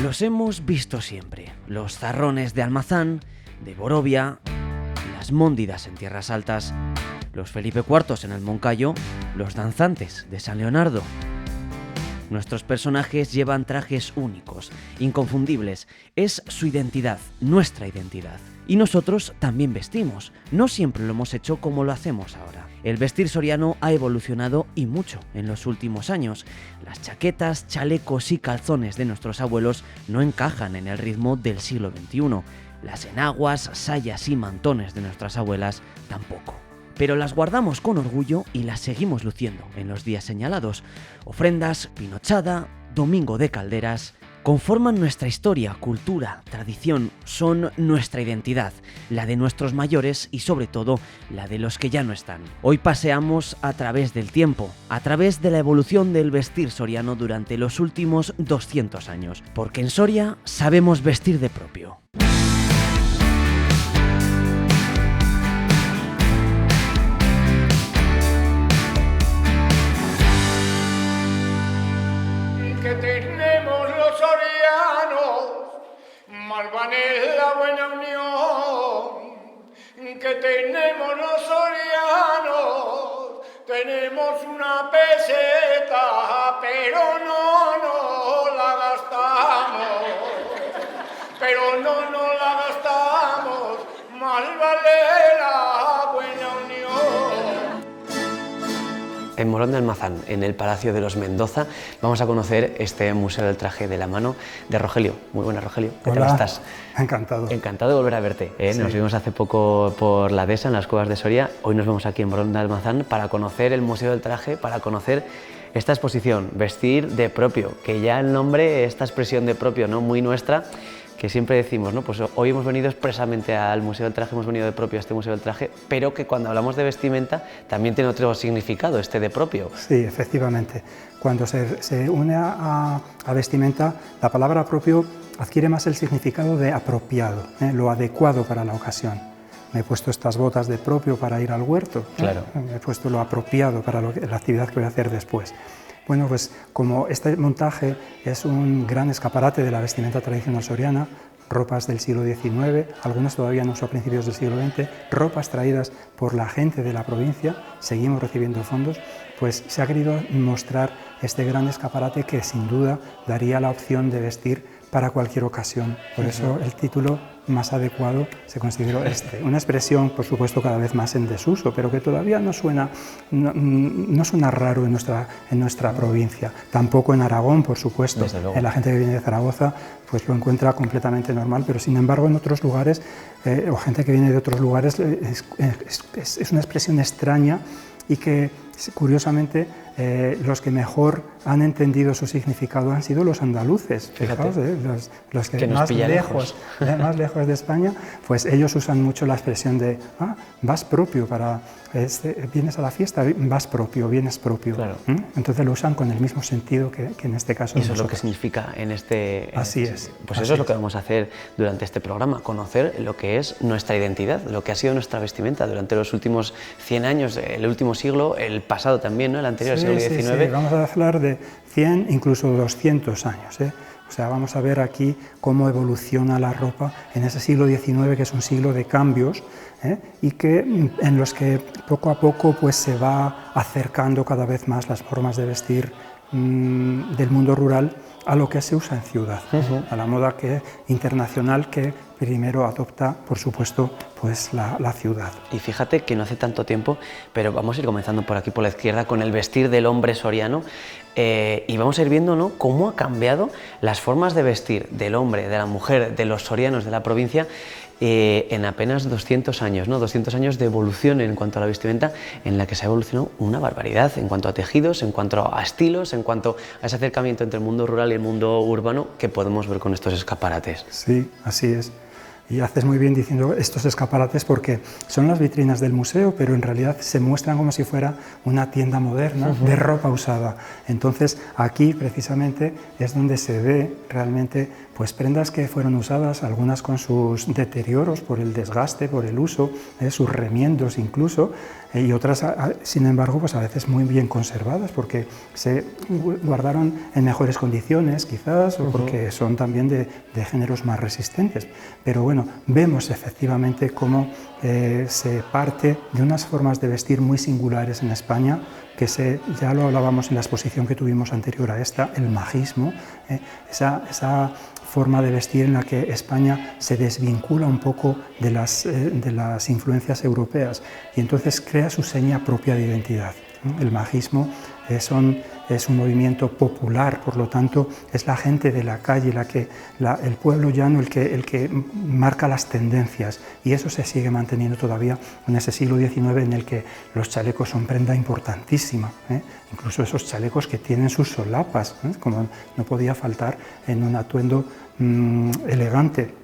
Los hemos visto siempre, los zarrones de Almazán, de Borovia, las móndidas en Tierras Altas, los Felipe IV en el Moncayo, los danzantes de San Leonardo. Nuestros personajes llevan trajes únicos, inconfundibles. Es su identidad, nuestra identidad. Y nosotros también vestimos. No siempre lo hemos hecho como lo hacemos ahora. El vestir soriano ha evolucionado y mucho en los últimos años. Las chaquetas, chalecos y calzones de nuestros abuelos no encajan en el ritmo del siglo XXI. Las enaguas, sayas y mantones de nuestras abuelas tampoco. Pero las guardamos con orgullo y las seguimos luciendo en los días señalados. Ofrendas, pinochada, domingo de calderas, conforman nuestra historia, cultura, tradición, son nuestra identidad, la de nuestros mayores y sobre todo la de los que ya no están. Hoy paseamos a través del tiempo, a través de la evolución del vestir soriano durante los últimos 200 años, porque en Soria sabemos vestir de propio. Que tenemos los sorianos, malvan en la buena unión. Que tenemos los sorianos, tenemos una peseta, pero no la gastamos. Pero no la gastamos, mal vale la buena unión. En Morón de Almazán, en el Palacio de los Mendoza, vamos a conocer este Museo del Traje de la mano de Rogelio. Muy buenas, Rogelio. ¿Qué tal estás? Encantado. Encantado de volver a verte. Sí. Nos vimos hace poco por la Dehesa, en las Cuevas de Soria. Hoy nos vemos aquí en Morón de Almazán para conocer el Museo del Traje, para conocer esta exposición, Vestir de Propio, que ya el nombre, esta expresión de propio, ¿no?, muy nuestra, que siempre decimos, ¿no? Pues hoy hemos venido expresamente al Museo del Traje, hemos venido de propio a este Museo del Traje, pero que cuando hablamos de vestimenta también tiene otro significado, este de propio. Sí, efectivamente. Cuando se une a vestimenta, la palabra propio adquiere más el significado de apropiado, lo adecuado para la ocasión. Me he puesto estas botas de propio para ir al huerto, Claro. Me he puesto lo apropiado para la actividad que voy a hacer después. Bueno, pues como este montaje es un gran escaparate de la vestimenta tradicional soriana, ropas del siglo XIX, algunas todavía en uso a principios del siglo XX, ropas traídas por la gente de la provincia, seguimos recibiendo fondos, pues se ha querido mostrar este gran escaparate que sin duda daría la opción de vestir para cualquier ocasión. Por eso el título más adecuado se consideró este. Una expresión, por supuesto, cada vez más en desuso, pero que todavía no suena raro en nuestra provincia. Tampoco en Aragón, por supuesto. La gente que viene de Zaragoza pues lo encuentra completamente normal, pero sin embargo en otros lugares, o gente que viene de otros lugares, es una expresión extraña y que, curiosamente, los que mejor han entendido su significado han sido los andaluces. Fijaos, los que más lejos de España, pues ellos usan mucho la expresión de vas propio, vienes a la fiesta, vas propio, vienes propio. Claro. Entonces lo usan con el mismo sentido que en este caso. Y eso es lo que significa en este... Así es. Pues eso es lo que vamos a hacer durante este programa, conocer lo que es nuestra identidad, lo que ha sido nuestra vestimenta durante los últimos 100 años, el último siglo, el pasado también, ¿no?, el anterior, siglo XIX. Sí, vamos a hablar de 100, incluso 200 años. O sea, vamos a ver aquí cómo evoluciona la ropa en ese siglo XIX, que es un siglo de cambios, y en los que poco a poco pues, se va acercando cada vez más las formas de vestir del mundo rural a lo que se usa en ciudad, a la moda internacional que primero adopta, por supuesto, pues la ciudad. Y fíjate que no hace tanto tiempo, pero vamos a ir comenzando por aquí, por la izquierda, con el vestir del hombre soriano, y vamos a ir viendo, ¿no?, cómo ha cambiado las formas de vestir del hombre, de la mujer, de los sorianos de la provincia, en apenas 200 años, ¿no? 200 años de evolución en cuanto a la vestimenta, en la que se ha evolucionado una barbaridad en cuanto a tejidos, en cuanto a estilos, en cuanto a ese acercamiento entre el mundo rural y el mundo urbano que podemos ver con estos escaparates. Sí, así es. Y haces muy bien diciendo estos escaparates porque son las vitrinas del museo, pero en realidad se muestran como si fuera una tienda moderna de ropa usada. Entonces aquí precisamente es donde se ve realmente pues prendas que fueron usadas, algunas con sus deterioros por el desgaste, por el uso, sus remiendos incluso, y otras sin embargo pues a veces muy bien conservadas porque se guardaron en mejores condiciones quizás, o porque son también de géneros más resistentes. Pero bueno, vemos efectivamente cómo se parte de unas formas de vestir muy singulares en España, que ya lo hablábamos en la exposición que tuvimos anterior a esta, el majismo, esa forma de vestir en la que España se desvincula un poco de las influencias europeas y entonces crea su seña propia de identidad. El majismo es un movimiento popular, por lo tanto es la gente de la calle, el pueblo llano el que marca las tendencias, y eso se sigue manteniendo todavía en ese siglo XIX en el que los chalecos son prenda importantísima, incluso esos chalecos que tienen sus solapas, como no podía faltar en un atuendo elegante.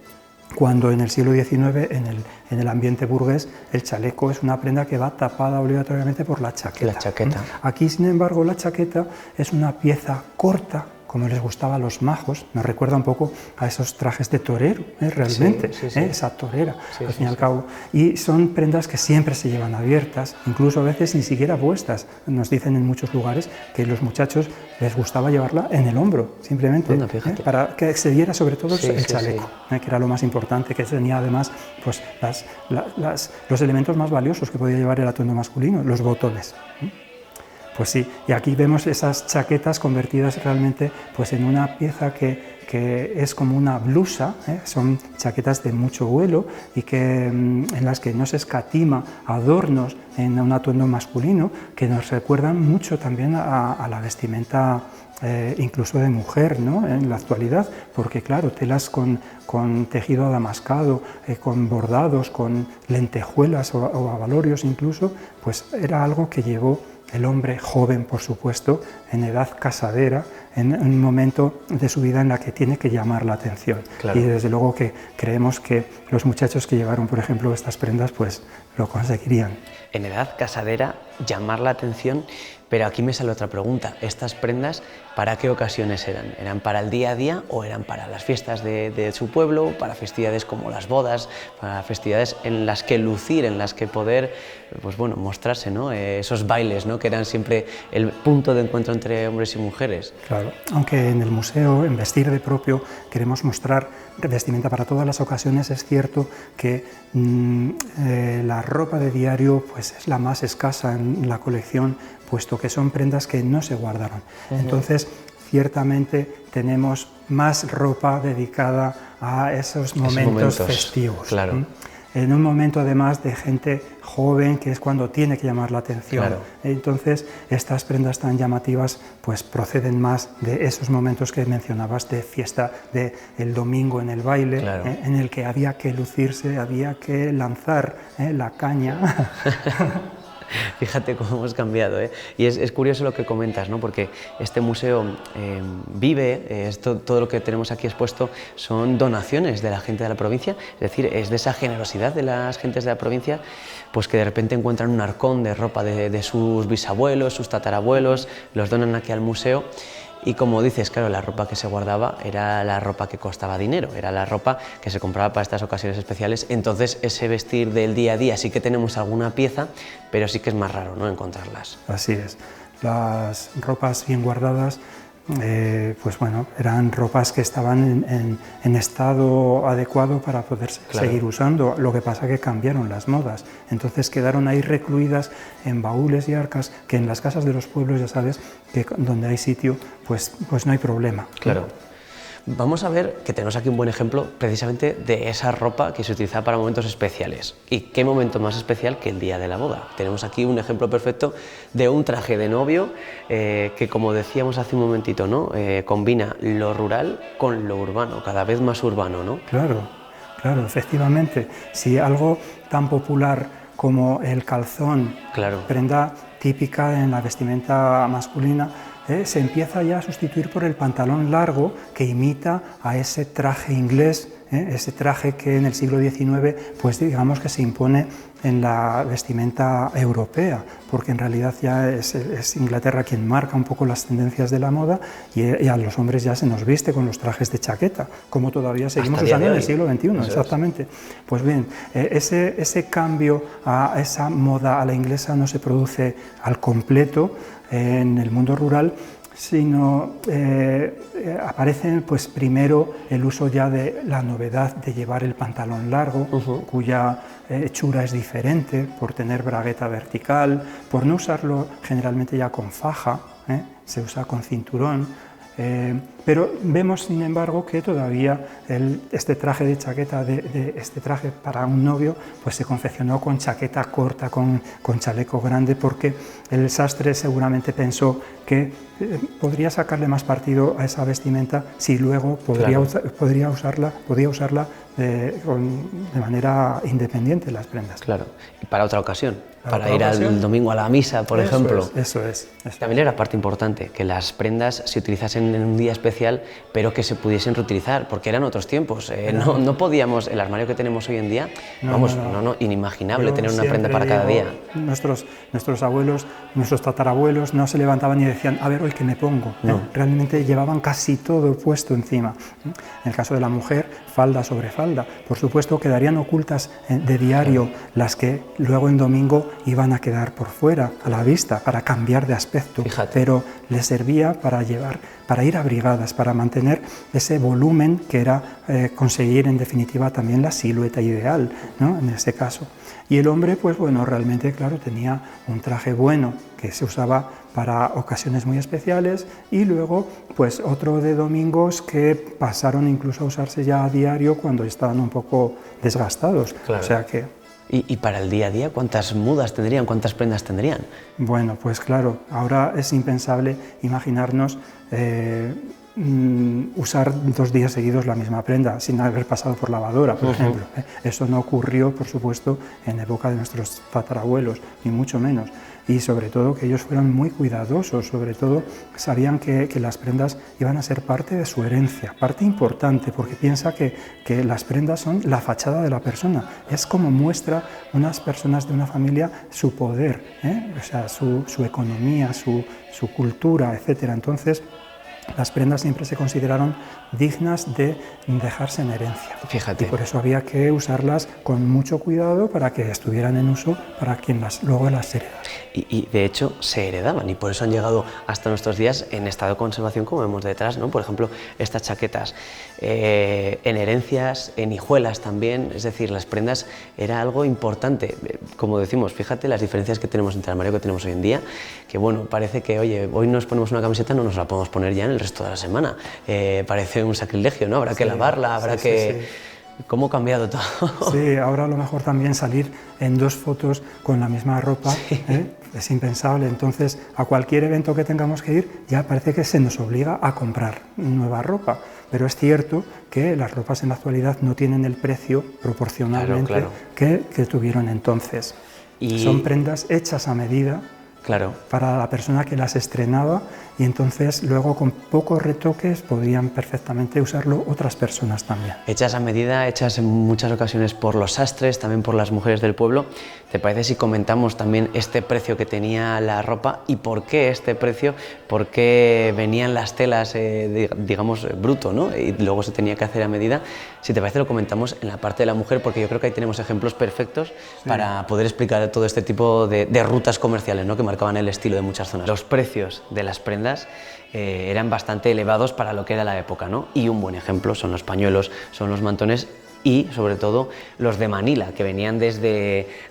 Cuando en el siglo XIX, en el ambiente burgués, el chaleco es una prenda que va tapada obligatoriamente por la chaqueta. La chaqueta. Aquí, sin embargo, la chaqueta es una pieza corta, como les gustaba a los majos, nos recuerda un poco a esos trajes de torero, realmente, sí, sí. Esa torera, Sí, al sí, fin y al sí. cabo. Y son prendas que siempre se llevan abiertas, incluso a veces ni siquiera puestas. Nos dicen en muchos lugares que los muchachos les gustaba llevarla en el hombro, simplemente, Anda, fíjate. para que se viera sobre todo Sí, el sí, chaleco, que era lo más importante, que tenía además pues, los elementos más valiosos que podía llevar el atuendo masculino, los botones. Pues sí, y aquí vemos esas chaquetas convertidas realmente pues, en una pieza que es como una blusa, son chaquetas de mucho vuelo y en las que no se escatima adornos en un atuendo masculino que nos recuerdan mucho también a la vestimenta incluso de mujer, ¿no? En la actualidad, porque claro, telas con tejido adamascado, con bordados, con lentejuelas o abalorios incluso, pues era algo que llevó el hombre joven, por supuesto, en edad casadera, en un momento de su vida en la que tiene que llamar la atención. Claro. Y desde luego que creemos que los muchachos que llevaron, por ejemplo, estas prendas, pues lo conseguirían. En edad casadera, llamar la atención, pero aquí me sale otra pregunta. ¿Estas prendas para qué ocasiones eran? ¿Eran para el día a día o eran para las fiestas de su pueblo, para festividades como las bodas, para festividades en las que lucir, en las que poder pues bueno, mostrarse, ¿no? Esos bailes, ¿no? Que eran siempre el punto de encuentro entre hombres y mujeres? Claro, aunque en el museo, en Vestir de Propio, queremos mostrar vestimenta para todas las ocasiones, es cierto que la ropa de diario pues, es la más escasa en la colección, puesto que son prendas que no se guardaron. Entonces, ciertamente tenemos más ropa dedicada a esos momentos festivos. Claro. En un momento además de gente joven, que es cuando tiene que llamar la atención. Claro. Entonces, estas prendas tan llamativas pues proceden más de esos momentos que mencionabas de fiesta, de el domingo en el baile, Claro. En el que había que lucirse, había que lanzar la caña. Fíjate cómo hemos cambiado, ¿eh? Y es curioso lo que comentas, ¿no? Porque este museo vive, todo lo que tenemos aquí expuesto son donaciones de la gente de la provincia, es decir, es de esa generosidad de las gentes de la provincia, pues que de repente encuentran un arcón de ropa de sus bisabuelos, sus tatarabuelos, los donan aquí al museo. Y como dices, claro, la ropa que se guardaba era la ropa que costaba dinero, era la ropa que se compraba para estas ocasiones especiales. Entonces, ese vestir del día a día sí que tenemos alguna pieza, pero sí que es más raro, ¿no?, encontrarlas. Así es. Las ropas bien guardadas, pues bueno, eran ropas que estaban en estado adecuado para poder seguir usando. Lo que pasa que cambiaron las modas, entonces quedaron ahí recluidas en baúles y arcas, que en las casas de los pueblos, ya sabes, que donde hay sitio, pues no hay problema. Claro. Vamos a ver que tenemos aquí un buen ejemplo precisamente de esa ropa que se utilizaba para momentos especiales. ¿Y qué momento más especial que el día de la boda? Tenemos aquí un ejemplo perfecto de un traje de novio que, como decíamos hace un momentito, ¿no? Combina lo rural con lo urbano, cada vez más urbano, ¿no? Claro, claro, efectivamente. Si algo tan popular como el calzón, Claro. prenda típica en la vestimenta masculina, se empieza ya a sustituir por el pantalón largo que imita a ese traje inglés ese traje que en el siglo XIX, pues digamos que se impone en la vestimenta europea, porque en realidad ya es Inglaterra quien marca un poco las tendencias de la moda y a los hombres ya se nos viste con los trajes de chaqueta, como todavía seguimos usando en el siglo XXI, exactamente. Pues bien, ese cambio a esa moda a la inglesa no se produce al completo en el mundo rural, sino aparece pues primero el uso ya de la novedad de llevar el pantalón largo, cuya hechura es diferente, por tener bragueta vertical, por no usarlo generalmente ya con faja, se usa con cinturón. Pero vemos, sin embargo, que todavía este traje de chaqueta, este traje para un novio, pues se confeccionó con chaqueta corta, con chaleco grande, porque el sastre seguramente pensó que podría sacarle más partido a esa vestimenta si luego podía usarla de manera independiente, las prendas. Claro, y para otra ocasión, para ir al domingo a la misa, por ejemplo. Eso es. También era parte importante, que las prendas se utilizasen en un día especial, pero que se pudiesen reutilizar, porque eran otros tiempos. No podíamos, el armario que tenemos hoy en día, inimaginable tener una prenda para cada día. Nuestros abuelos, nuestros tatarabuelos no se levantaban y decían, a ver, hoy qué me pongo. Realmente llevaban casi todo puesto encima. En el caso de la mujer, falda sobre falda. Por supuesto, quedarían ocultas de diario las que luego en domingo iban a quedar por fuera, a la vista, para cambiar de aspecto. Fíjate. Pero les servía para ir abrigadas, para mantener ese volumen que era conseguir en definitiva también la silueta ideal, ¿no? En ese caso. Y el hombre, pues bueno, realmente, claro, tenía un traje bueno que se usaba para ocasiones muy especiales y luego, pues otro de domingos que pasaron incluso a usarse ya a diario cuando estaban un poco desgastados. Claro. O sea que... ¿Y para el día a día cuántas mudas tendrían, cuántas prendas tendrían? Bueno, pues claro, ahora es impensable imaginarnos usar 2 días seguidos la misma prenda sin haber pasado por lavadora, por ejemplo. Eso no ocurrió, por supuesto, en época de nuestros tatarabuelos, ni mucho menos. Y sobre todo que ellos fueron muy cuidadosos, sobre todo sabían que las prendas iban a ser parte de su herencia, parte importante, porque piensa que las prendas son la fachada de la persona, es como muestra unas personas de una familia su poder, o sea, su economía, su cultura, etc. Entonces, las prendas siempre se consideraron dignas de dejarse en herencia. Fíjate. Y por eso había que usarlas con mucho cuidado para que estuvieran en uso para quien luego las heredara. Y de hecho se heredaban y por eso han llegado hasta nuestros días en estado de conservación como vemos detrás, ¿no? Por ejemplo, estas chaquetas en herencias, en hijuelas también, es decir, las prendas era algo importante. Como decimos, fíjate las diferencias que tenemos entre el armario que tenemos hoy en día, que bueno, parece que, oye, hoy nos ponemos una camiseta, no nos la podemos poner ya en el resto de la semana. Parece un sacrilegio, ¿no? Habrá que lavarla, habrá que... Sí. ¿Cómo ha cambiado todo? Sí, ahora a lo mejor también salir en 2 fotos con la misma ropa es impensable. Entonces, a cualquier evento que tengamos que ir, ya parece que se nos obliga a comprar nueva ropa. Pero es cierto que las ropas en la actualidad no tienen el precio proporcionalmente que tuvieron entonces. Y... son prendas hechas a medida. Claro. Para la persona que las estrenaba y entonces luego con pocos retoques podían perfectamente usarlo otras personas también. Hechas a medida, hechas en muchas ocasiones por los sastres, también por las mujeres del pueblo. ¿Te parece si comentamos también este precio que tenía la ropa y por qué este precio? ¿Por qué venían las telas, digamos, bruto, ¿no? Y luego se tenía que hacer a medida. Si te parece lo comentamos en la parte de la mujer porque yo creo que ahí tenemos ejemplos perfectos para poder explicar todo este tipo de rutas comerciales, ¿no? Que marcaban el estilo de muchas zonas. Los precios de las prendas eran bastante elevados para lo que era la época, ¿no? Y un buen ejemplo son los pañuelos, son los mantones y sobre todo los de Manila, que venían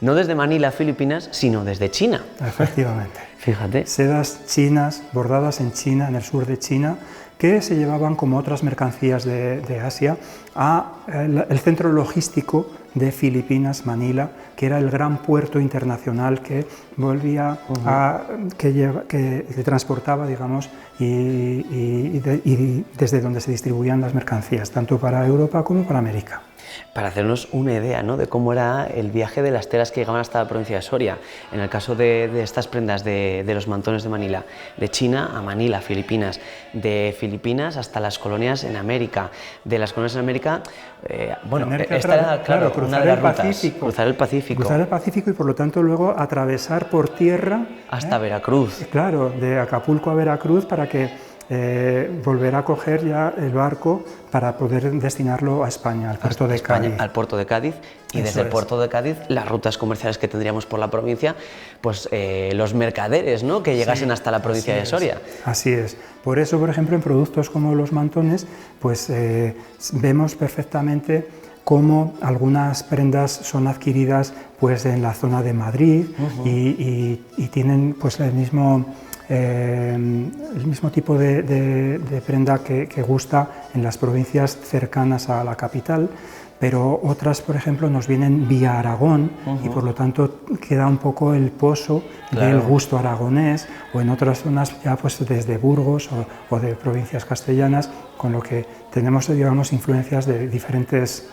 no desde Manila, Filipinas, sino desde China. Efectivamente. Fíjate. Sedas chinas, bordadas en China, en el sur de China, que se llevaban como otras mercancías de Asia al centro logístico de Filipinas, Manila, que era el gran puerto internacional que volvía que transportaba, digamos, y desde donde se distribuían las mercancías, tanto para Europa como para América. para hacernos una idea, ¿no?, de cómo era el viaje de las telas que llegaban hasta la provincia de Soria. En el caso de estas prendas de los mantones de Manila, de China a Manila, Filipinas, de Filipinas hasta las colonias en América, de las colonias en América, esta era, claro, una de las rutas, cruzar el Pacífico. Cruzar el Pacífico y por lo tanto luego atravesar por tierra hasta Veracruz. Claro, de Acapulco a Veracruz para que volver a coger ya el barco para poder destinarlo a España, al puerto de Cádiz. Al puerto de Cádiz, y desde el puerto de Cádiz las rutas comerciales que tendríamos por la provincia, pues los mercaderes, ¿no?, que llegasen hasta la provincia de Soria. Así es. Por eso, por ejemplo, en productos como los mantones, pues vemos perfectamente cómo algunas prendas son adquiridas pues en la zona de Madrid y tienen pues el mismo tipo de prenda que gusta en las provincias cercanas a la capital, pero otras, por ejemplo, nos vienen vía Aragón y por lo tanto queda un poco el pozo del gusto aragonés, o en otras zonas ya pues desde Burgos o de provincias castellanas, con lo que tenemos, digamos, influencias de diferentes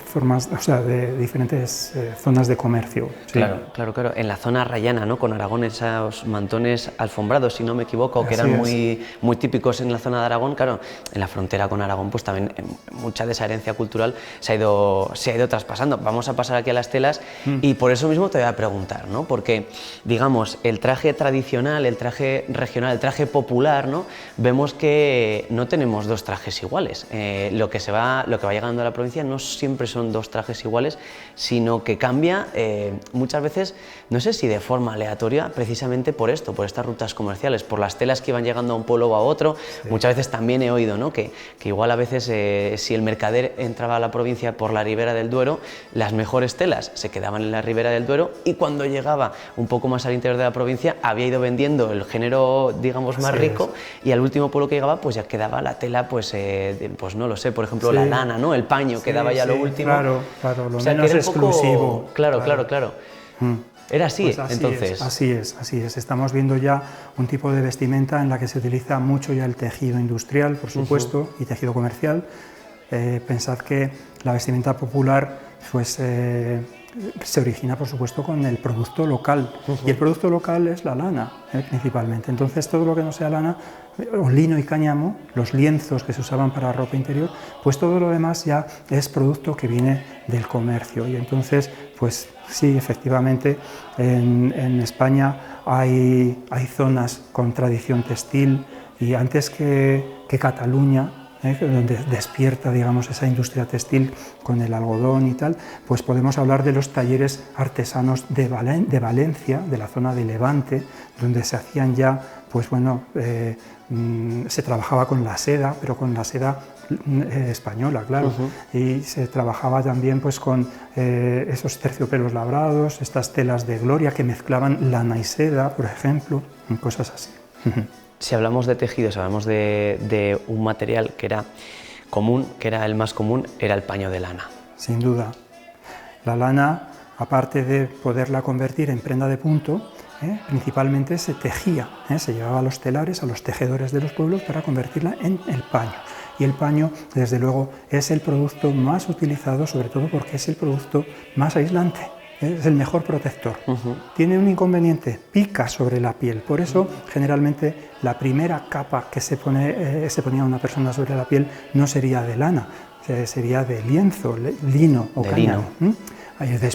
formas, o sea, de diferentes zonas de comercio. Sí. Claro. En la zona rayana, ¿no?, con Aragón, esos mantones alfombrados, si no me equivoco, que eran muy típicos en la zona de Aragón. Claro, en la frontera con Aragón, pues también mucha de esa herencia cultural se ha ido traspasando. Vamos a pasar aquí a las telas y por eso mismo te voy a preguntar, ¿no?, porque, digamos, el traje tradicional, el traje regional, el traje popular, ¿no?, vemos que no tenemos dos trajes iguales. Lo que va llegando a la provincia no siempre son dos trajes iguales, sino que cambia muchas veces, no sé si de forma aleatoria, precisamente por esto, por estas rutas comerciales, por las telas que iban llegando a un pueblo o a otro. Muchas veces también he oído, ¿no?, que igual a veces si el mercader entraba a la provincia por la Ribera del Duero, las mejores telas se quedaban en la Ribera del Duero, y cuando llegaba un poco más al interior de la provincia había ido vendiendo el género, digamos, más rico, y al último pueblo que llegaba pues ya quedaba la tela, pues no lo sé, por ejemplo la lana, ¿no?, el paño, quedaba ya lo último. Claro, lo menos exclusivo. Claro. Era así, pues entonces. Así es. Estamos viendo ya un tipo de vestimenta en la que se utiliza mucho ya el tejido industrial, por supuesto, y tejido comercial. Pensad que la vestimenta popular pues, se origina, por supuesto, con el producto local, y el producto local es la lana, principalmente. Entonces, todo lo que no sea lana, o lino y cáñamo, los lienzos que se usaban para ropa interior, pues todo lo demás ya es producto que viene del comercio. Y entonces, pues sí, efectivamente, en España hay zonas con tradición textil, y antes que Cataluña, donde despierta, digamos, esa industria textil con el algodón y tal, pues podemos hablar de los talleres artesanos de Valencia, de la zona de Levante, donde se hacían ya, pues bueno, se trabajaba con la seda, pero con la seda española, claro, y se trabajaba también pues con esos terciopelos labrados, estas telas de gloria que mezclaban lana y seda, por ejemplo, cosas así. Si hablamos de tejidos, hablamos de un material que era común, que era el más común, era el paño de lana. Sin duda. La lana, aparte de poderla convertir en prenda de punto, principalmente se tejía, se llevaba a los telares, a los tejedores de los pueblos, para convertirla en el paño. Y el paño, desde luego, es el producto más utilizado, sobre todo porque es el producto más aislante. Es el mejor protector. Tiene un inconveniente, pica sobre la piel. Por eso, generalmente, la primera capa que se ponía una persona sobre la piel no sería de lana, sería de lienzo, lino o cáñamo.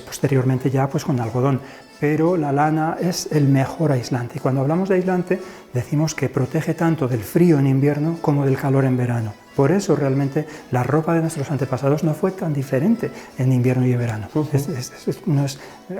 Posteriormente ya pues con algodón. Pero la lana es el mejor aislante. Y cuando hablamos de aislante, decimos que protege tanto del frío en invierno como del calor en verano. Por eso realmente la ropa de nuestros antepasados no fue tan diferente en invierno y en verano.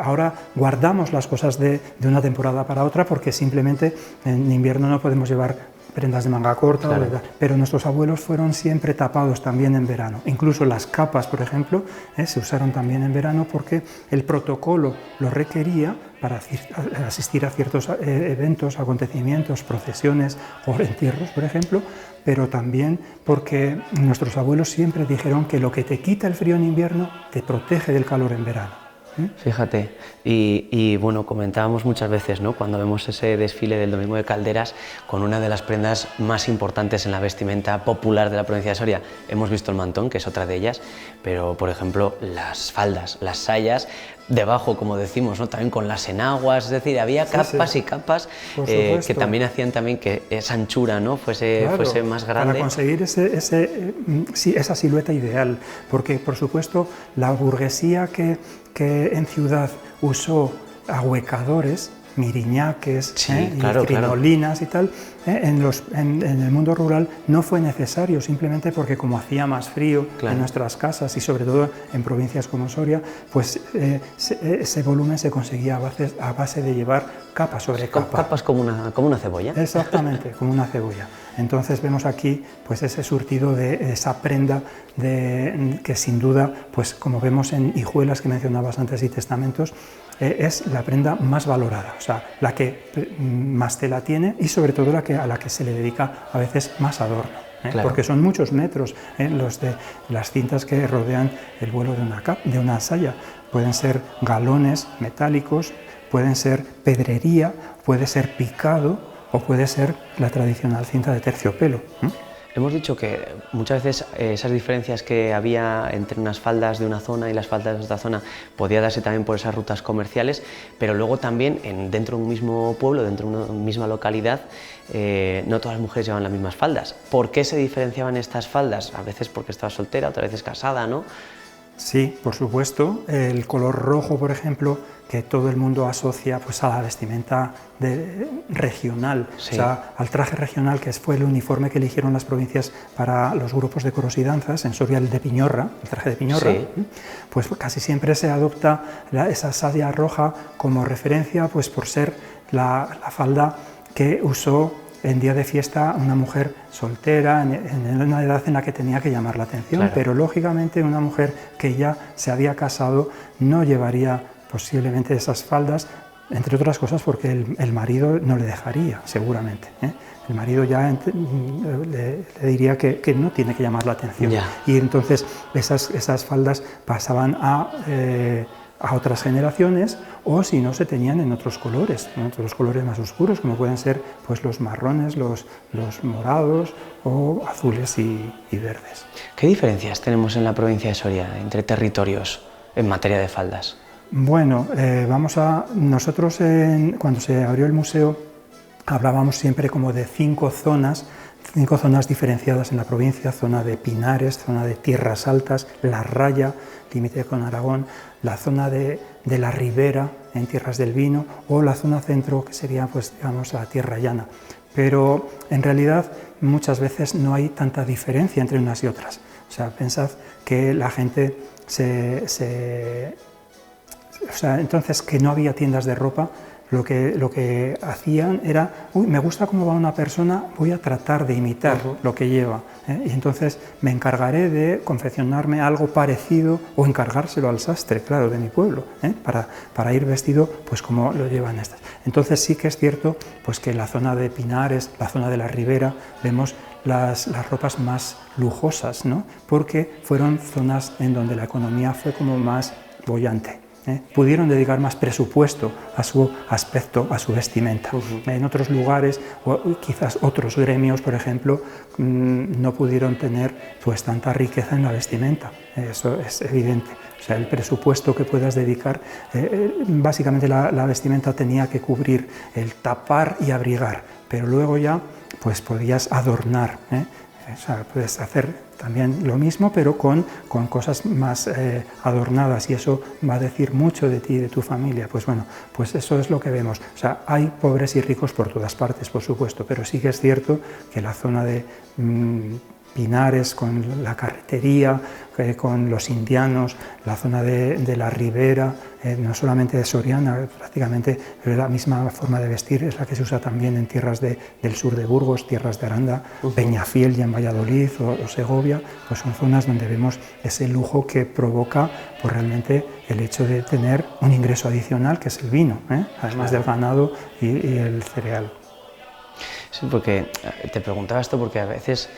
Ahora guardamos las cosas de una temporada para otra, porque simplemente en invierno no podemos llevar prendas de manga corta, claro, pero nuestros abuelos fueron siempre tapados también en verano. Incluso las capas, por ejemplo, se usaron también en verano porque el protocolo lo requería para asistir a ciertos eventos, acontecimientos, procesiones o entierros, por ejemplo, pero también porque nuestros abuelos siempre dijeron que lo que te quita el frío en invierno te protege del calor en verano. Fíjate, y bueno, comentábamos muchas veces, ¿no?, cuando vemos ese desfile del Domingo de Calderas con una de las prendas más importantes en la vestimenta popular de la provincia de Soria. Hemos visto el mantón, que es otra de ellas, pero por ejemplo las faldas, las sayas, debajo, como decimos, ¿no?, también con las enaguas, es decir, había capas y capas que también hacían también que esa anchura, ¿no?, fuese más grande. Para conseguir esa silueta ideal, porque por supuesto la burguesía que en ciudad usó ahuecadores, miriñaques, y crinolinas y tal, en el mundo rural no fue necesario, simplemente porque como hacía más frío en nuestras casas y sobre todo en provincias como Soria, pues ese volumen se conseguía a base de llevar capa sobre capa. Capas como una cebolla. Exactamente, como una cebolla. Entonces vemos aquí pues ese surtido de esa prenda que sin duda, pues como vemos en hijuelas que mencionabas antes y testamentos, es la prenda más valorada, o sea, la que más tela tiene y sobre todo a la que se le dedica a veces más adorno, porque son muchos metros los de las cintas que rodean el vuelo de una saya. Pueden ser galones metálicos, pueden ser pedrería, puede ser picado o puede ser la tradicional cinta de terciopelo. Hemos dicho que muchas veces esas diferencias que había entre unas faldas de una zona y las faldas de otra zona podía darse también por esas rutas comerciales, pero luego también dentro de un mismo pueblo, dentro de una misma localidad, no todas las mujeres llevaban las mismas faldas. ¿Por qué se diferenciaban estas faldas? A veces porque estaba soltera, otras veces casada, ¿no? Sí, por supuesto. El color rojo, por ejemplo, que todo el mundo asocia pues, a la vestimenta regional, o sea, al traje regional, que fue el uniforme que eligieron las provincias para los grupos de coros y danzas, en Soria el de Piñorra, el traje de Piñorra, pues casi siempre se adopta esa saya roja como referencia, pues por ser la falda que usó en día de fiesta una mujer soltera, en una edad en la que tenía que llamar la atención, pero lógicamente una mujer que ya se había casado no llevaría posiblemente esas faldas, entre otras cosas porque el marido no le dejaría, seguramente. El marido ya le diría que no tiene que llamar la atención. Y entonces esas faldas pasaban a otras generaciones, o si no se tenían en otros colores más oscuros, como pueden ser pues, los marrones, los morados o azules y verdes. ¿Qué diferencias tenemos en la provincia de Soria entre territorios en materia de faldas? Bueno, nosotros cuando se abrió el museo hablábamos siempre como de 5 zonas diferenciadas en la provincia: zona de pinares, zona de tierras altas, la raya, límite con Aragón, la zona de la ribera en tierras del vino, o la zona centro, que sería pues digamos la tierra llana. Pero en realidad muchas veces no hay tanta diferencia entre unas y otras. O sea, pensad que la gente entonces que no había tiendas de ropa. Lo que hacían era, me gusta cómo va una persona, voy a tratar de imitar lo que lleva, y entonces me encargaré de confeccionarme algo parecido o encargárselo al sastre, claro, de mi pueblo, para ir vestido pues como lo llevan estas. Entonces sí que es cierto pues que en la zona de Pinares, la zona de la Ribera, vemos las ropas más lujosas, ¿no? Porque fueron zonas en donde la economía fue como más boyante. Pudieron dedicar más presupuesto a su aspecto, a su vestimenta. En otros lugares, o quizás otros gremios, por ejemplo, no pudieron tener pues tanta riqueza en la vestimenta. Eso es evidente. O sea, el presupuesto que puedas dedicar, básicamente la vestimenta tenía que cubrir el tapar y abrigar, pero luego ya pues podías adornar. O sea, puedes hacer también lo mismo, pero con cosas más adornadas, y eso va a decir mucho de ti y de tu familia. Pues bueno, pues eso es lo que vemos. O sea, hay pobres y ricos por todas partes, por supuesto, pero sí que es cierto que la zona de Pinares, con la carretería, con los indianos, la zona de la Ribera, no solamente de Soriana, prácticamente la misma forma de vestir es la que se usa también en tierras del sur de Burgos, tierras de Aranda, Peñafiel ya en Valladolid o Segovia, pues son zonas donde vemos ese lujo que provoca pues realmente el hecho de tener un ingreso adicional, que es el vino, además del ganado y el cereal. Sí, porque te preguntaba esto porque a veces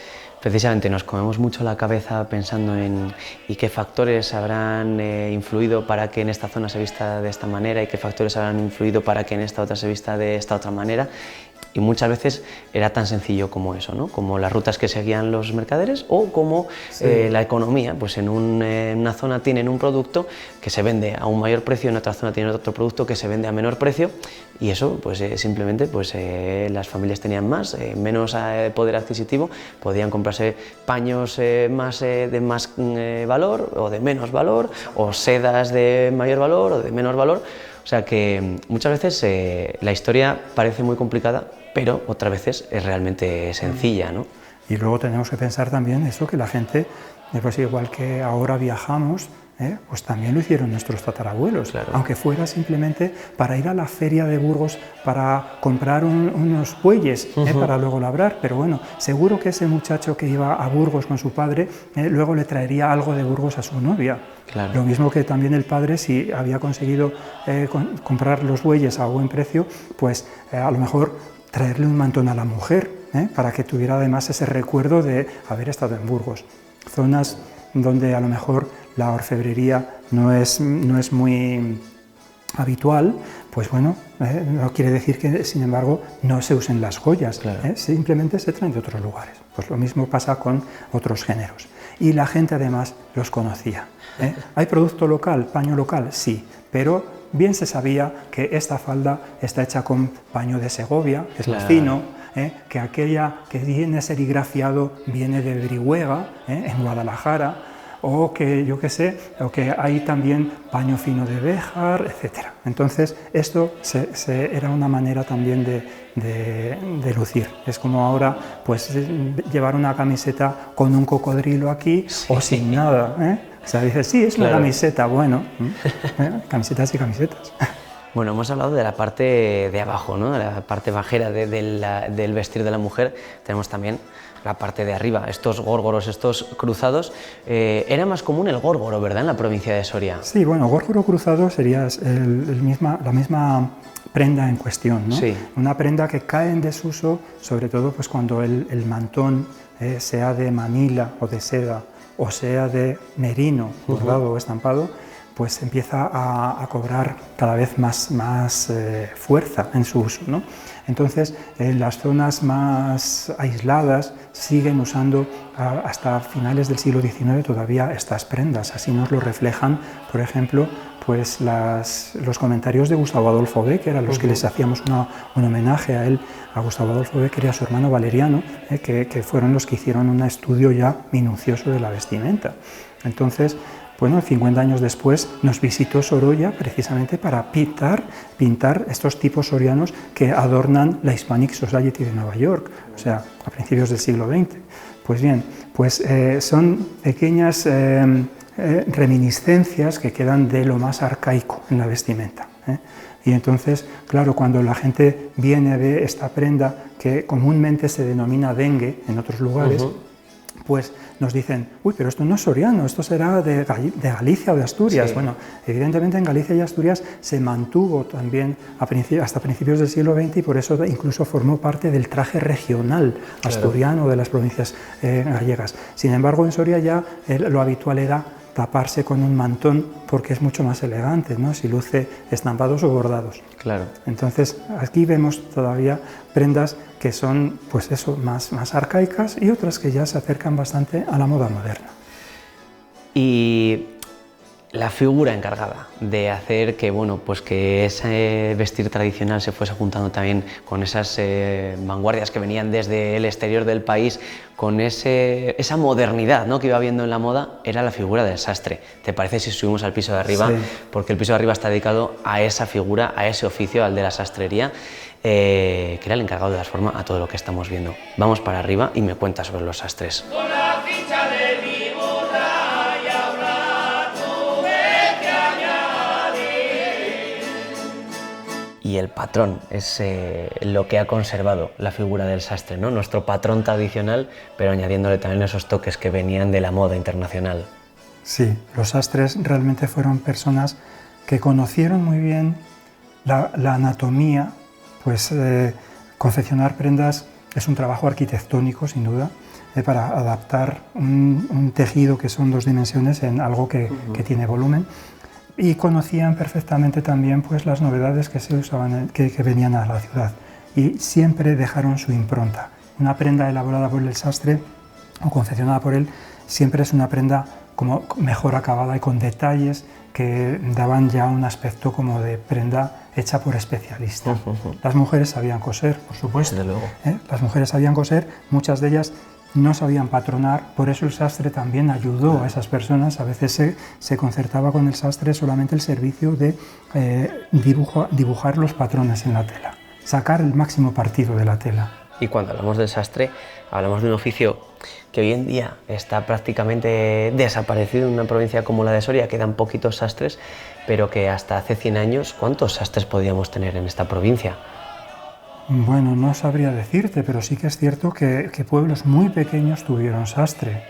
Precisamente nos comemos mucho la cabeza pensando en y qué factores habrán influido para que en esta zona se vista de esta manera y qué factores habrán influido para que en esta otra se vista de esta otra manera. Y muchas veces era tan sencillo como eso, ¿no? Como las rutas que seguían los mercaderes o como la economía. Pues en una zona tienen un producto que se vende a un mayor precio, en otra zona tienen otro producto que se vende a menor precio, y eso pues simplemente pues, las familias tenían menos poder adquisitivo, podían comprarse paños de más valor o de menos valor, o sedas de mayor valor o de menor valor. O sea que muchas veces la historia parece muy complicada, pero otras veces es realmente sencilla, ¿no? Y luego tenemos que pensar también eso, que la gente, pues igual que ahora viajamos, pues también lo hicieron nuestros tatarabuelos, claro. Aunque fuera simplemente para ir a la feria de Burgos para comprar unos bueyes para luego labrar, pero bueno, seguro que ese muchacho que iba a Burgos con su padre luego le traería algo de Burgos a su novia. Claro. Lo mismo que también el padre, si había conseguido comprar los bueyes a buen precio, pues a lo mejor traerle un mantón a la mujer, para que tuviera además ese recuerdo de haber estado en Burgos. Zonas donde a lo mejor la orfebrería no es muy habitual, pues bueno, no quiere decir que, sin embargo, no se usen las joyas, claro. Simplemente se traen de otros lugares. Pues lo mismo pasa con otros géneros. Y la gente además los conocía. ¿Hay producto local, paño local? Sí, pero bien se sabía que esta falda está hecha con paño de Segovia, que es más fino, que aquella que viene serigrafiado viene de Brihuega, en Guadalajara, o que yo qué sé, o que hay también paño fino de Béjar, etc. Entonces esto era una manera también de lucir. Es como ahora pues llevar una camiseta con un cocodrilo aquí o sin nada, O sea, dices, sí, es una camiseta, bueno, camisetas y camisetas. Bueno, hemos hablado de la parte de abajo, ¿no? De la parte bajera del vestir de la mujer. Tenemos también la parte de arriba, estos górgoros, estos cruzados. Era más común el górgoro, ¿verdad?, en la provincia de Soria. Sí, bueno, górgoro cruzado sería la misma prenda en cuestión, ¿no? Sí. Una prenda que cae en desuso, sobre todo pues, cuando el mantón sea de manila o de seda, o sea de merino, bordado o estampado, pues empieza a cobrar cada vez más fuerza en su uso, ¿no? Entonces, en las zonas más aisladas siguen usando hasta finales del siglo XIX todavía estas prendas. Así nos lo reflejan, por ejemplo, pues los comentarios de Gustavo Adolfo Bécquer, a los que les hacíamos un homenaje a él, a Gustavo Adolfo Bécquer y a su hermano Valeriano, que fueron los que hicieron un estudio ya minucioso de la vestimenta. Entonces, bueno, 50 años después nos visitó Sorolla precisamente para pintar estos tipos sorianos que adornan la Hispanic Society de Nueva York, o sea, a principios del siglo XX. Pues bien, pues son pequeñas reminiscencias que quedan de lo más arcaico en la vestimenta. Y entonces, claro, cuando la gente viene a ver esta prenda que comúnmente se denomina dengue en otros lugares, pues nos dicen, uy, pero esto no es soriano, esto será de Galicia o de Asturias. Sí. Bueno, evidentemente en Galicia y Asturias se mantuvo también hasta principios del siglo XX y por eso incluso formó parte del traje regional asturiano de las provincias gallegas. Sin embargo, en Soria ya lo habitual era taparse con un mantón porque es mucho más elegante, ¿no?, si luce estampados o bordados. Claro. Entonces, aquí vemos todavía prendas que son, pues eso, más arcaicas y otras que ya se acercan bastante a la moda moderna. Y la figura encargada de hacer que, bueno, pues que ese vestir tradicional se fuese juntando también con esas vanguardias que venían desde el exterior del país, con esa modernidad, ¿no?, que iba habiendo en la moda, era la figura del sastre. ¿Te parece si subimos al piso de arriba? Sí. Porque el piso de arriba está dedicado a esa figura, a ese oficio, al de la sastrería, que era el encargado de dar forma a todo lo que estamos viendo. Vamos para arriba y me cuentas sobre los sastres. Y el patrón es lo que ha conservado la figura del sastre, ¿no? Nuestro patrón tradicional, pero añadiéndole también esos toques que venían de la moda internacional. Sí, los sastres realmente fueron personas que conocieron muy bien la anatomía, pues confeccionar prendas es un trabajo arquitectónico sin duda, para adaptar un tejido que son 2 dimensiones en algo que tiene volumen. Y conocían perfectamente también pues, las novedades que se usaban, que venían a la ciudad. Y siempre dejaron su impronta. Una prenda elaborada por el sastre o confeccionada por él siempre es una prenda como mejor acabada y con detalles que daban ya un aspecto como de prenda hecha por especialistas. Las mujeres sabían coser, por supuesto. Desde luego. Las mujeres sabían coser, muchas de ellas no sabían patronar, por eso el sastre también ayudó a esas personas. A veces se concertaba con el sastre solamente el servicio de dibujar los patrones en la tela, sacar el máximo partido de la tela. Y cuando hablamos del sastre, hablamos de un oficio que hoy en día está prácticamente desaparecido en una provincia como la de Soria. Quedan poquitos sastres, pero que hasta hace 100 años, ¿cuántos sastres podíamos tener en esta provincia? Bueno, no sabría decirte, pero sí que es cierto que pueblos muy pequeños tuvieron sastre,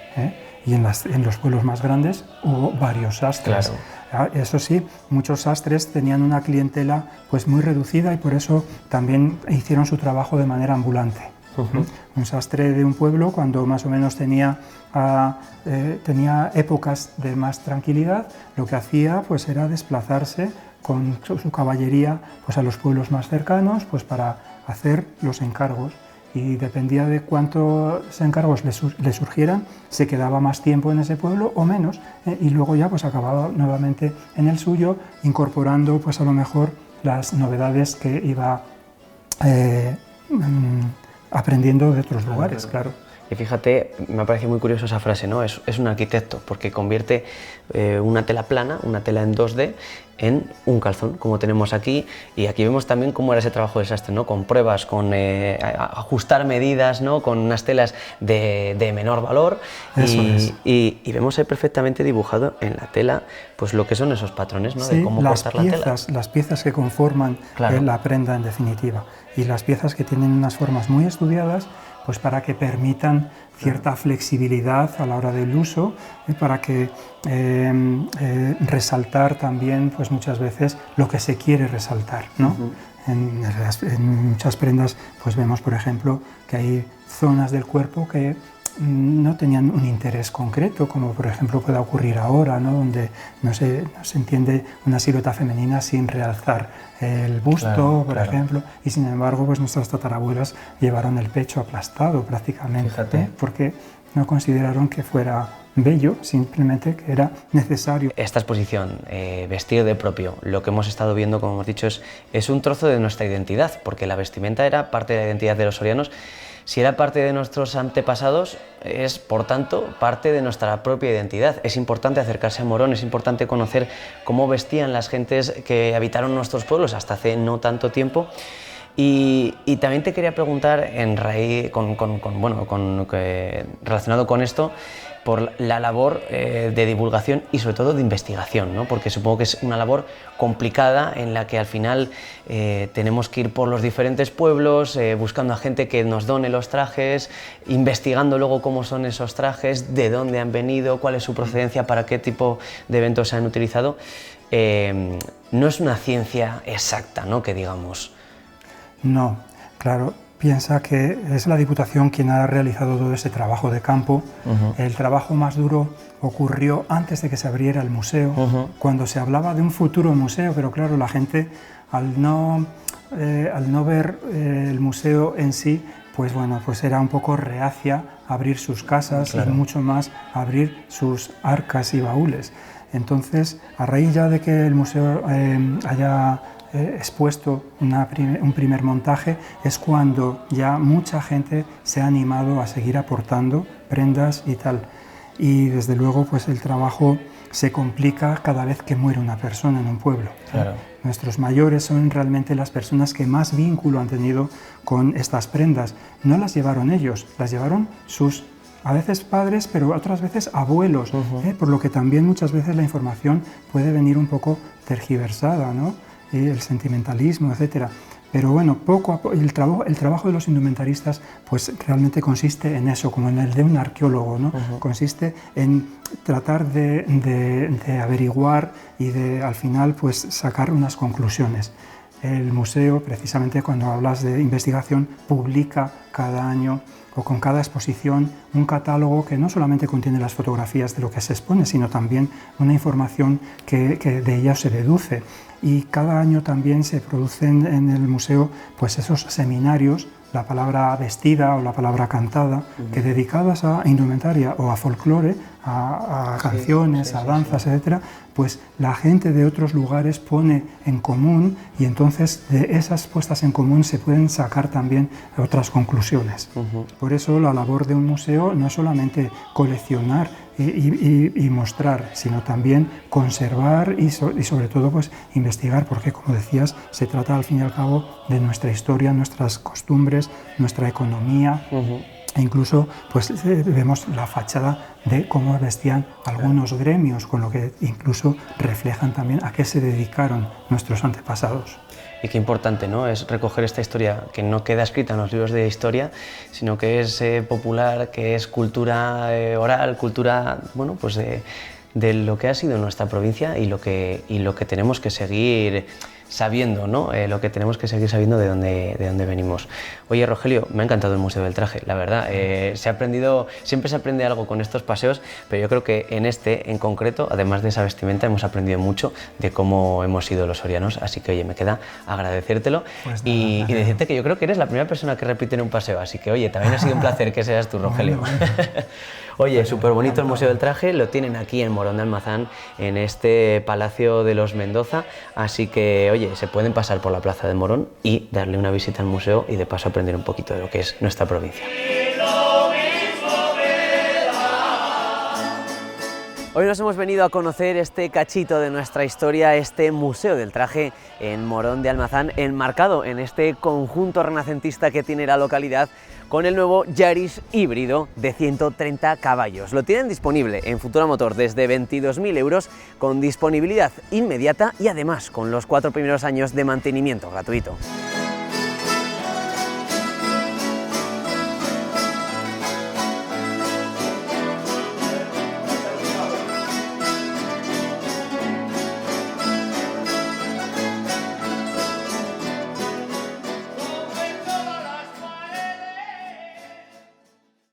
y en los pueblos más grandes hubo varios sastres. Claro. Eso sí, muchos sastres tenían una clientela pues muy reducida y por eso también hicieron su trabajo de manera ambulante. Un sastre de un pueblo, cuando más o menos tenía épocas de más tranquilidad, lo que hacía pues era desplazarse con su caballería pues a los pueblos más cercanos pues para hacer los encargos, y dependía de cuántos encargos le surgieran, se quedaba más tiempo en ese pueblo o menos, y luego ya pues acababa nuevamente en el suyo, incorporando pues a lo mejor las novedades que iba aprendiendo de otros lugares, claro. Y fíjate, me ha parecido muy curioso esa frase, ¿no? Es un arquitecto, porque convierte una tela plana, una tela en 2D, en un calzón, como tenemos aquí. Y aquí vemos también cómo era ese trabajo del sastre, ¿no? Con pruebas, con ajustar medidas, ¿no? Con unas telas de menor valor. Y vemos ahí perfectamente dibujado en la tela pues lo que son esos patrones, ¿no? Sí, de cómo cortar la tela. Las piezas que conforman la prenda en definitiva. Y las piezas que tienen unas formas muy estudiadas, pues para que permitan cierta flexibilidad a la hora del uso, para que resaltar también pues muchas veces lo que se quiere resaltar, ¿no? En muchas prendas pues vemos, por ejemplo, que hay zonas del cuerpo que no tenían un interés concreto, como por ejemplo puede ocurrir ahora, ¿no? Donde no se entiende una silueta femenina sin realzar el busto, por ejemplo, y sin embargo pues nuestras tatarabuelas llevaron el pecho aplastado prácticamente, porque no consideraron que fuera bello, simplemente que era necesario. Esta exposición, Vestir de propio, lo que hemos estado viendo, como hemos dicho, es un trozo de nuestra identidad, porque la vestimenta era parte de la identidad de los sorianos. Si era parte de nuestros antepasados, es, por tanto, parte de nuestra propia identidad. Es importante acercarse a Morón, es importante conocer cómo vestían las gentes que habitaron nuestros pueblos hasta hace no tanto tiempo. Y también te quería preguntar, relacionado con esto, por la labor de divulgación y sobre todo de investigación, ¿no? Porque supongo que es una labor complicada en la que al final tenemos que ir por los diferentes pueblos, buscando a gente que nos done los trajes, investigando luego cómo son esos trajes, de dónde han venido, cuál es su procedencia, para qué tipo de eventos se han utilizado. No es una ciencia exacta, ¿no? Que digamos. No, claro. Piensa que es la Diputación quien ha realizado todo ese trabajo de campo. El trabajo más duro ocurrió antes de que se abriera el museo, cuando se hablaba de un futuro museo, pero claro, la gente al no ver el museo en sí, pues bueno, pues era un poco reacia a abrir sus casas, y mucho más a abrir sus arcas y baúles. Entonces, a raíz ya de que el museo haya expuesto un primer montaje, es cuando ya mucha gente se ha animado a seguir aportando prendas y tal. Y desde luego pues el trabajo se complica cada vez que muere una persona en un pueblo. Claro. Nuestros mayores son realmente las personas que más vínculo han tenido con estas prendas. No las llevaron ellos, las llevaron sus a veces padres, pero otras veces abuelos, por lo que también muchas veces la información puede venir un poco tergiversada, ¿no? Y el sentimentalismo, etcétera. Pero bueno, poco a poco, el trabajo de los indumentaristas pues realmente consiste en eso, como en el de un arqueólogo, ¿no? Consiste en tratar de averiguar y de al final pues sacar unas conclusiones. El museo, precisamente cuando hablas de investigación, publica cada año o con cada exposición un catálogo que no solamente contiene las fotografías de lo que se expone, sino también una información que de ella se deduce. Y cada año también se producen en el museo pues esos seminarios, la palabra vestida o la palabra cantada, que dedicadas a indumentaria o a folclore, a canciones, a danzas, etcétera, pues la gente de otros lugares pone en común, y entonces de esas puestas en común se pueden sacar también otras conclusiones. Por eso la labor de un museo no es solamente coleccionar y mostrar, sino también conservar y sobre todo pues investigar, porque como decías, se trata al fin y al cabo de nuestra historia, nuestras costumbres, nuestra economía. E incluso pues vemos la fachada de cómo vestían algunos gremios, con lo que incluso reflejan también a qué se dedicaron nuestros antepasados. Y qué importante, ¿no?, es recoger esta historia que no queda escrita en los libros de historia, sino que es popular, que es cultura oral, cultura, bueno, pues de lo que ha sido nuestra provincia y lo que tenemos que seguir sabiendo, ¿no? Lo que tenemos que seguir sabiendo de dónde venimos. Oye, Rogelio, me ha encantado el Museo del Traje, la verdad. Siempre se aprende algo con estos paseos, pero yo creo que en este en concreto, además de esa vestimenta, hemos aprendido mucho de cómo hemos sido los sorianos, así que oye, me queda agradecértelo pues nada, y decirte que yo creo que eres la primera persona que repite en un paseo, así que oye, también ha sido un placer que seas tú, Rogelio. Bueno. Oye, súper bonito el Museo del Traje, lo tienen aquí en Morón de Almazán, en este Palacio de los Mendoza, así que, oye, se pueden pasar por la Plaza de Morón y darle una visita al museo y de paso aprender un poquito de lo que es nuestra provincia. Hoy nos hemos venido a conocer este cachito de nuestra historia, este Museo del Traje en Morón de Almazán, enmarcado en este conjunto renacentista que tiene la localidad, con el nuevo Yaris híbrido de 130 caballos. Lo tienen disponible en Futura Motor desde 22.000 euros, con disponibilidad inmediata y además con los 4 primeros años de mantenimiento gratuito.